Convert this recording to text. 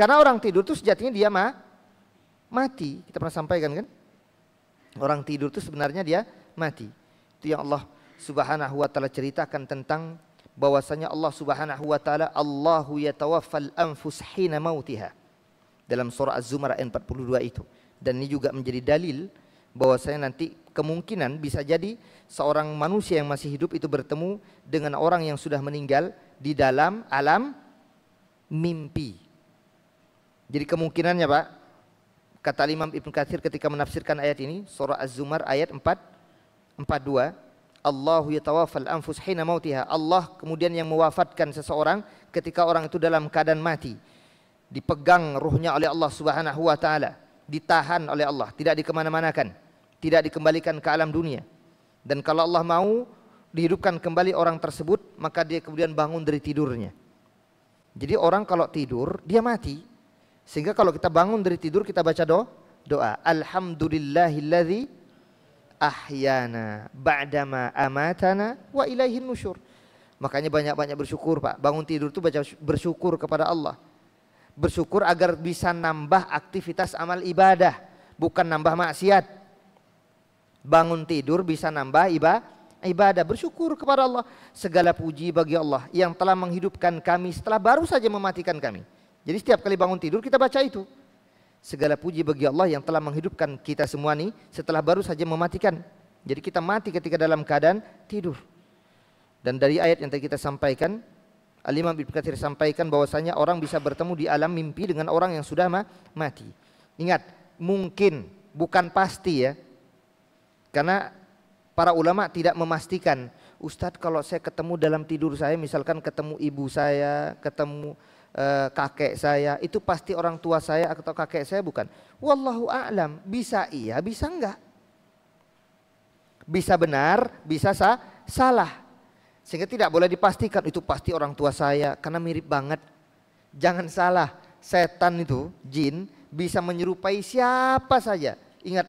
Karena orang tidur itu sejatinya dia mati. Kita pernah sampaikan kan? Orang tidur itu sebenarnya dia mati. Itu yang Allah Subhanahu wa taala ceritakan tentang bahwasanya Allah Subhanahu wa taala Allahu yatawaffal anfus hina mautiha. Dalam surah Az-Zumar ayat 42 itu. Dan ini juga menjadi dalil bahwasanya nanti kemungkinan bisa jadi seorang manusia yang masih hidup itu bertemu dengan orang yang sudah meninggal di dalam alam mimpi. Jadi kemungkinannya Pak, kata Imam Ibnu Katsir ketika menafsirkan ayat ini, surah Az-Zumar ayat 42, Allahu yatawaffal anfus hina mautiha. Allah kemudian yang mewafatkan seseorang ketika orang itu dalam keadaan mati. Dipegang ruhnya oleh Allah Subhanahu wa taala, ditahan oleh Allah, tidak dikemana-manakan, tidak dikembalikan ke alam dunia. Dan kalau Allah mau dihidupkan kembali orang tersebut, maka dia kemudian bangun dari tidurnya. Jadi orang kalau tidur dia mati. Sehingga kalau kita bangun dari tidur kita baca doa Alhamdulillahilladzi ahyana ba'dama amatana wa ilaihin nusyur. Makanya banyak-banyak bersyukur Pak. Bangun tidur itu baca bersyukur kepada Allah. Bersyukur agar bisa nambah aktivitas amal ibadah, bukan nambah maksiat. Bangun tidur bisa nambah ibadah, bersyukur kepada Allah. Segala puji bagi Allah yang telah menghidupkan kami setelah baru saja mematikan kami. Jadi setiap kali bangun tidur kita baca itu. Segala puji bagi Allah yang telah menghidupkan kita semua nih setelah baru saja mematikan. Jadi kita mati ketika dalam keadaan tidur. Dan dari ayat yang tadi kita sampaikan, Al-Imam Ibnu Katsir sampaikan bahwasanya orang bisa bertemu di alam mimpi dengan orang yang sudah mati. Ingat, mungkin, bukan pasti ya. Karena para ulama tidak memastikan, Ustadz kalau saya ketemu dalam tidur saya, misalkan ketemu ibu saya, ketemu kakek saya, itu pasti orang tua saya atau kakek saya, bukan. Wallahu a'lam, bisa iya, bisa enggak. Bisa benar, bisa salah. Sehingga tidak boleh dipastikan itu pasti orang tua saya karena mirip banget. Jangan salah, setan itu, jin bisa menyerupai siapa saja.